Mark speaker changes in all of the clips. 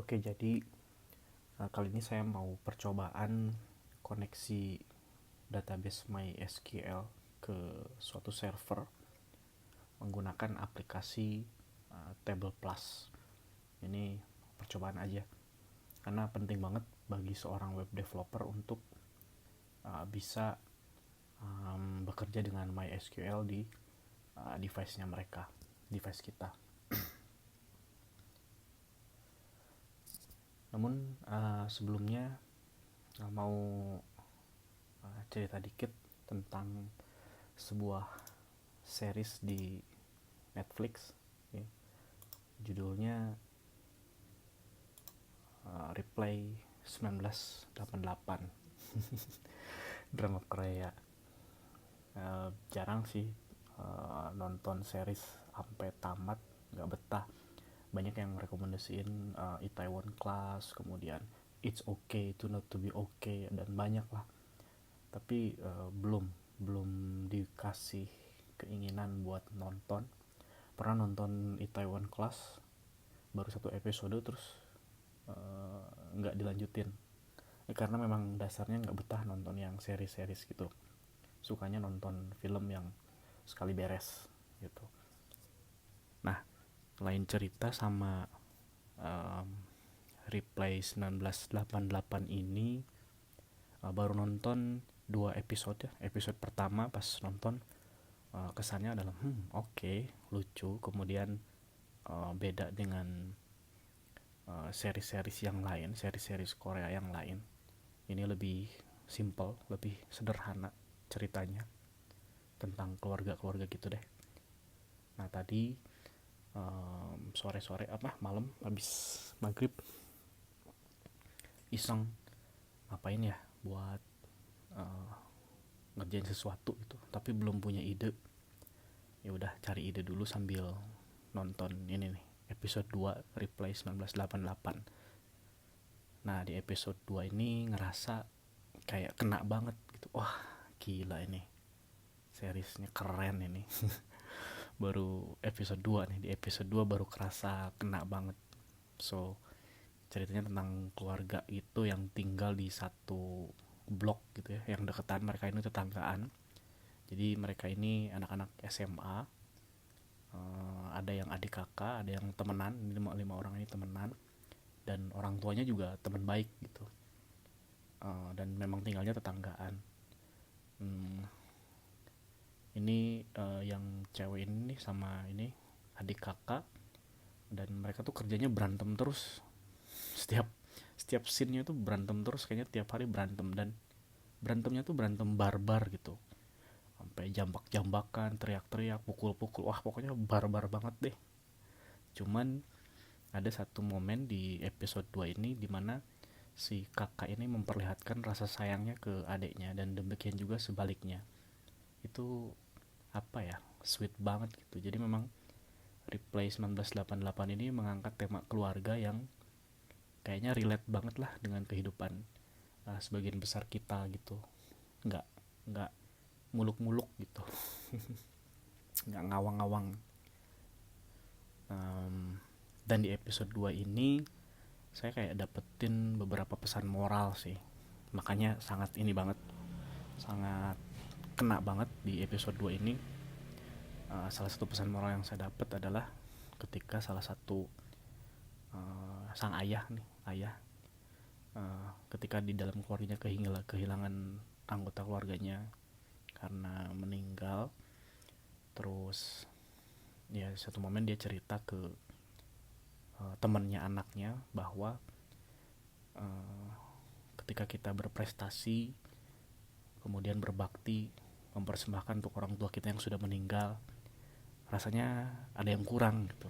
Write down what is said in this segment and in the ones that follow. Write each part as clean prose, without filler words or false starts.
Speaker 1: Oke, jadi kali ini saya mau percobaan koneksi database MySQL ke suatu server menggunakan aplikasi Table Plus. Ini percobaan aja, karena penting banget bagi seorang web developer untuk bisa bekerja dengan MySQL di device-nya mereka, device kita. Namun sebelumnya mau cerita dikit tentang sebuah series di Netflix ya. Judulnya Replay 1988. Drama Korea. Jarang sih nonton series sampai tamat, nggak betah. Banyak yang rekomendasiin Itaewon Class, kemudian It's Okay to Not to Be Okay, dan banyak lah. Tapi belum dikasih keinginan buat nonton. Pernah nonton Itaewon Class baru satu episode, terus nggak dilanjutin karena memang dasarnya nggak betah nonton yang series-series gitu. Sukanya nonton film yang sekali beres gitu. Nah, lain cerita sama Replay 1988 ini, baru nonton 2 episode ya. Episode pertama pas nonton kesannya adalah oke, lucu. Kemudian beda dengan series-series yang lain, series-series Korea yang lain. Ini lebih simple, lebih sederhana ceritanya, tentang keluarga-keluarga gitu deh. Nah, tadi sore-sore malam habis maghrib iseng ngapain ya buat ngerjain sesuatu gitu, tapi belum punya ide. Ya udah, cari ide dulu sambil nonton ini nih, episode 2 Replay 1988. Nah, di episode 2 ini ngerasa kayak kena banget gitu. Wah, gila ini. Seriesnya keren ini. Baru episode 2 nih, di episode 2 baru kerasa kena banget. So, ceritanya tentang keluarga itu yang tinggal di satu blok gitu ya, yang deketan, mereka ini tetanggaan. Jadi mereka ini anak-anak SMA, ada yang adik kakak, ada yang temenan. 5 orang ini temenan, dan orang tuanya juga teman baik gitu. Dan memang tinggalnya tetanggaan. Ini yang cewek ini sama ini adik kakak, dan mereka tuh kerjanya berantem terus. Setiap scene-nya tuh berantem terus, kayaknya tiap hari berantem, dan berantemnya tuh berantem barbar gitu, sampai jambak-jambakan, teriak-teriak, pukul-pukul. Wah, pokoknya barbar banget deh. Cuman ada satu momen di episode 2 ini dimana si kakak ini memperlihatkan rasa sayangnya ke adiknya, dan demikian juga sebaliknya. Itu apa ya, sweet banget gitu. Jadi memang Replay 1988 ini mengangkat tema keluarga yang kayaknya relate banget lah dengan kehidupan sebagian besar kita gitu. Nggak muluk-muluk gitu. Nggak ngawang-ngawang. Dan di episode 2 ini saya kayak dapetin beberapa pesan moral sih. Makanya sangat ini banget, sangat kena banget di episode 2 ini. Salah satu pesan moral yang saya dapat adalah ketika salah satu sang ayah nih, ketika di dalam keluarganya kehilangan anggota keluarganya karena meninggal. Terus ya satu momen dia cerita ke temannya, anaknya, bahwa ketika kita berprestasi, kemudian berbakti, mempersembahkan untuk orang tua kita yang sudah meninggal, rasanya ada yang kurang gitu.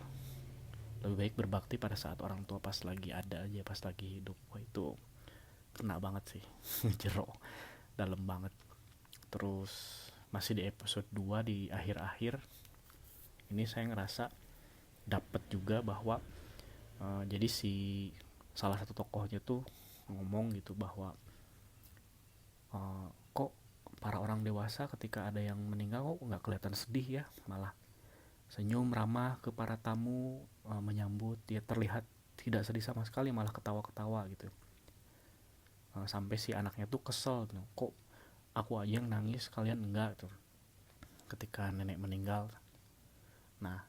Speaker 1: Lebih baik berbakti pada saat orang tua pas lagi ada aja, pas lagi hidup. Wah, itu kena banget sih. Jero dalam banget. Terus masih di episode 2 di akhir-akhir ini saya ngerasa dapet juga bahwa jadi si salah satu tokohnya tuh ngomong gitu bahwa kok para orang dewasa ketika ada yang meninggal kok nggak kelihatan sedih ya, malah senyum ramah ke para tamu, menyambut. Dia terlihat tidak sedih sama sekali, malah ketawa-ketawa gitu. Sampai si anaknya tuh kesel tuh, kok aku aja yang nangis kalian enggak tuh ketika nenek meninggal. Nah,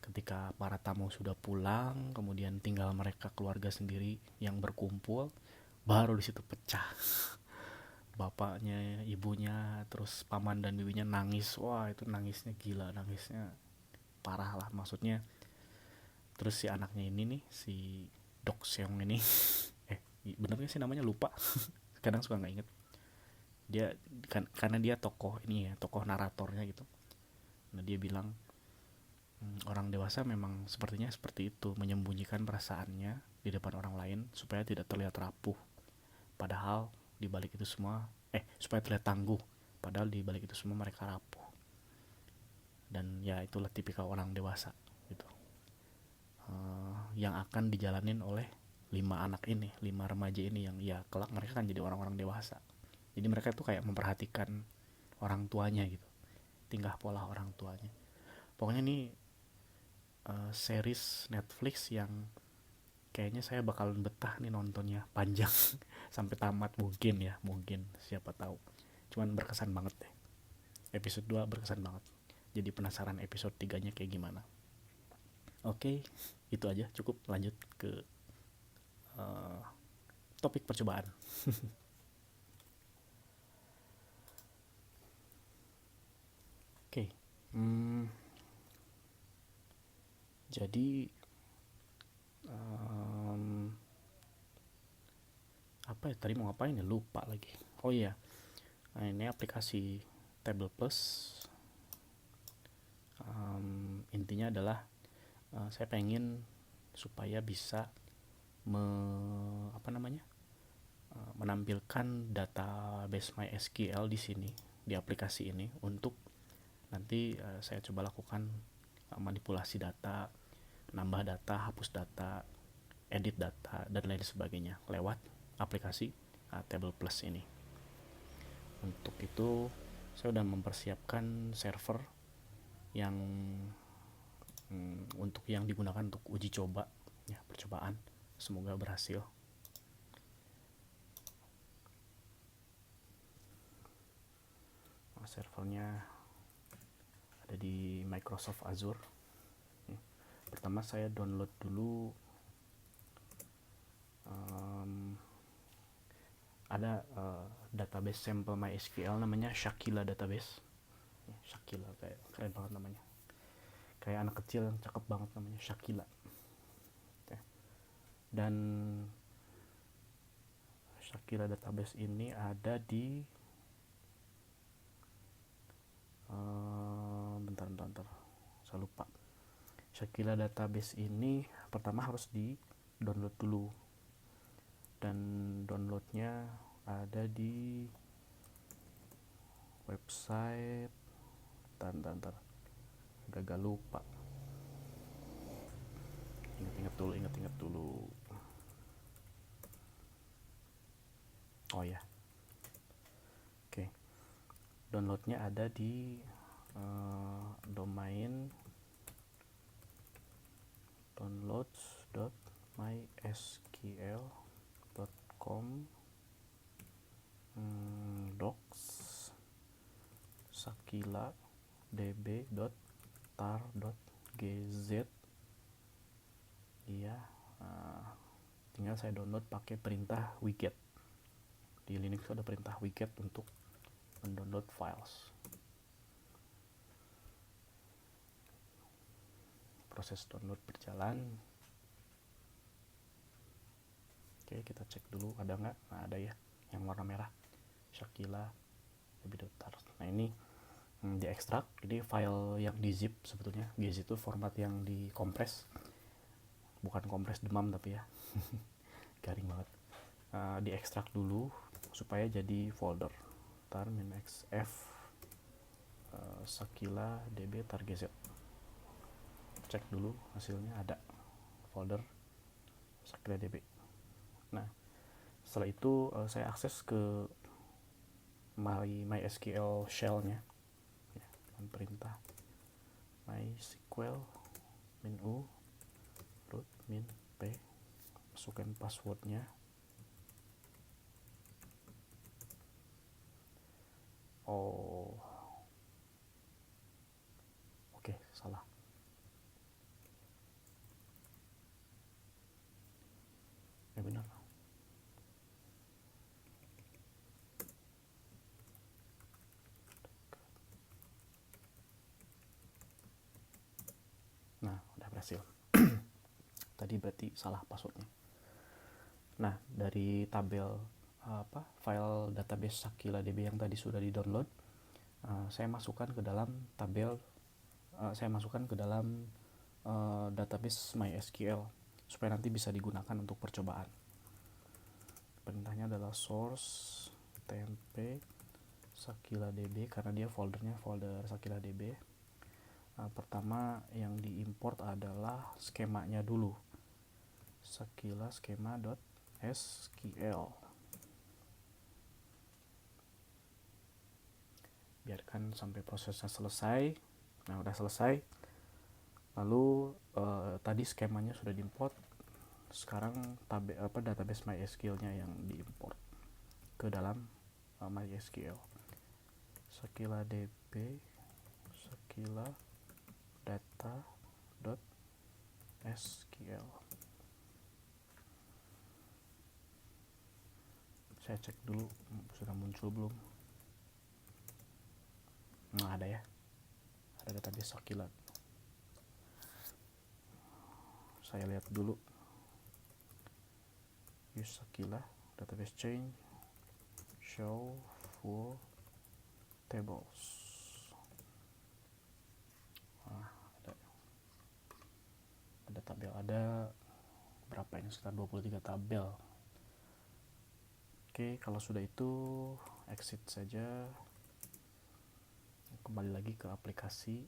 Speaker 1: ketika para tamu sudah pulang, kemudian tinggal mereka keluarga sendiri yang berkumpul, baru di situ pecah. Bapaknya, ibunya, terus paman dan bibinya nangis. Wah, itu nangisnya gila, nangisnya parah lah maksudnya. Terus si anaknya ini nih, si Dok Seong ini, benernya sih namanya lupa, kadang suka nggak inget. Dia karena dia tokoh ini ya, tokoh naratornya gitu. Nah, dia bilang, orang dewasa memang sepertinya seperti itu, menyembunyikan perasaannya di depan orang lain supaya tidak terlihat rapuh. Padahal di balik itu semua, supaya terlihat tangguh. Padahal di balik itu semua mereka rapuh. Dan ya itulah tipikal orang dewasa gitu. Yang akan dijalanin oleh 5 remaja ini yang ya kelak mereka kan jadi orang-orang dewasa. Jadi mereka tuh kayak memperhatikan orang tuanya gitu, tingkah pola orang tuanya. Pokoknya ini series Netflix yang kayaknya saya bakalan betah nih nontonnya panjang sampai tamat mungkin ya, mungkin siapa tahu. Cuman berkesan banget deh. Episode 2 berkesan banget. Jadi penasaran episode 3-nya kayak gimana. Oke, itu aja cukup, lanjut ke topik percobaan. Oke. Jadi apa ya tadi mau ngapain ya, lupa lagi. Oh iya, nah, ini aplikasi Table Plus. Intinya adalah saya pengen supaya bisa menampilkan database MySQL di sini, di aplikasi ini, untuk nanti saya coba lakukan manipulasi data, nambah data, hapus data, edit data, dan lain sebagainya lewat aplikasi Table Plus ini. Untuk itu saya sudah mempersiapkan server yang untuk yang digunakan untuk uji coba ya, percobaan. Semoga berhasil. Servernya ada di Microsoft Azure. Pertama saya download dulu ada database sampel MySQL namanya Shakila database. Shakila, kayak keren banget namanya, kayak anak kecil yang cakep banget namanya Shakila. Dan Shakila database ini ada di bentar saya lupa. Shakila database ini pertama harus di download dulu, dan downloadnya ada di website bentar agak lupa, ingat dulu. Oh ya, oke. Downloadnya ada di domain downloads.mysql.com docs sakila db.tar.gz. Iya, tinggal saya download pakai perintah wget. Di Linux ada perintah wget untuk mendownload files. Proses download berjalan. Oke, kita cek dulu ada nggak. Nah, ada ya, yang warna merah, Shakila db.tar. Nah, ini diekstrak. Ini file yang di zip sebetulnya. GZIP itu format yang dikompres, bukan kompres demam tapi ya. Garing banget. Diekstrak dulu supaya jadi folder tar -xf Shakila db tar.gz. Cek dulu hasilnya, ada folder Shakila db. Nah, setelah itu saya akses ke MySQL shell-nya ya, dengan perintah MySQL -u root -p masukin passwordnya. Oh, oke, salah. Ya benar. Nah, udah berhasil. Tadi berarti salah passwordnya. Nah, dari tabel file database SakilaDB yang tadi sudah di-download, saya masukkan ke dalam tabel, database MySQL supaya nanti bisa digunakan untuk percobaan. Perintahnya adalah source tmp SakilaDB karena dia foldernya folder SakilaDB. Pertama yang diimport adalah skemanya dulu, Sakila skema.sql. Biarkan sampai prosesnya selesai. Nah, udah selesai. Lalu tadi skemanya sudah diimport. Sekarang database MySQL-nya yang diimport ke dalam MySQL. SakilaDB Sakila data.sql. Saya cek dulu sudah muncul belum. Nah, ada ya, ada database Sakila. Saya lihat dulu. Use Sakila database change show full tables. Nah, ada tabel, ada berapa ini, sekitar 23 tabel. Oke, kalau sudah itu exit saja, kembali lagi ke aplikasi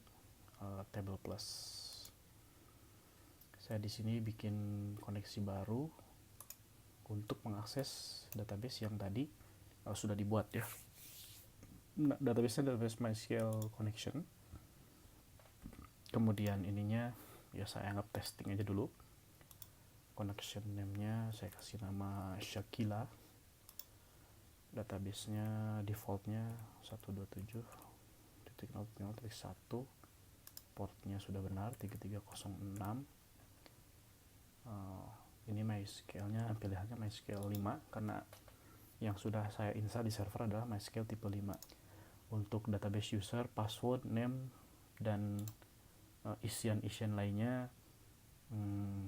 Speaker 1: Table Plus. Saya di sini bikin koneksi baru untuk mengakses database yang tadi sudah dibuat ya. Database-nya database MySQL connection. Kemudian ininya ya saya anggap testing aja dulu. Connection name-nya saya kasih nama Shakila. Database-nya default-nya 127.0.0.1. Portnya sudah benar 3306. Ini MySQL-nya pilihannya MySQL 5 karena yang sudah saya install di server adalah MySQL tipe 5. Untuk database user, password, name, dan isian lainnya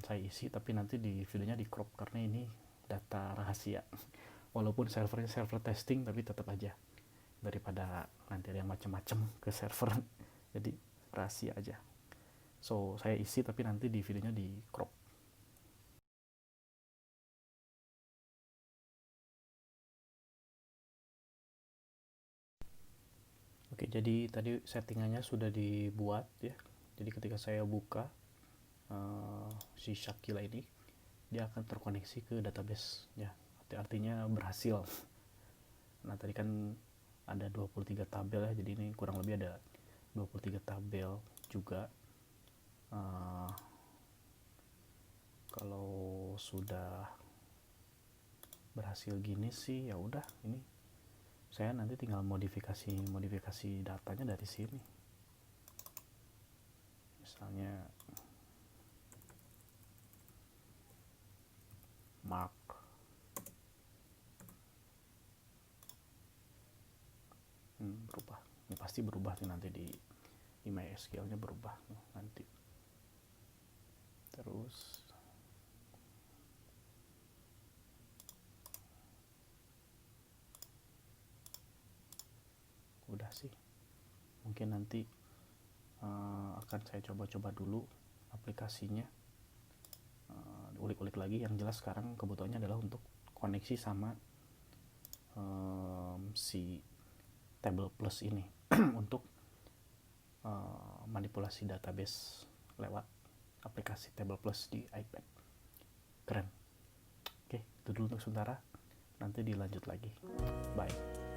Speaker 1: saya isi, tapi nanti di videonya di crop karena ini data rahasia. Walaupun servernya server testing, tapi tetap aja daripada nanti ada yang macam-macam ke server, jadi rahasia aja. So saya isi tapi nanti di videonya di crop. Oke, jadi tadi settingannya sudah dibuat ya. Jadi ketika saya buka si Shakila ini, dia akan terkoneksi ke database ya. Artinya berhasil. Nah, tadi kan ada 23 tabel ya, jadi ini kurang lebih ada 23 tabel juga. Kalau sudah berhasil gini sih ya udah, ini saya nanti tinggal modifikasi datanya dari sini. Misalnya mark berubah. Ini pasti berubah nih nanti di MySQL-nya berubah nanti. Terus udah sih, mungkin nanti akan saya coba-coba dulu aplikasinya, ulik-ulik lagi. Yang jelas sekarang kebutuhannya adalah untuk koneksi sama si Table Plus ini untuk manipulasi database lewat aplikasi Table Plus di iPad. Keren. Oke, itu dulu untuk sementara, nanti dilanjut lagi. Bye.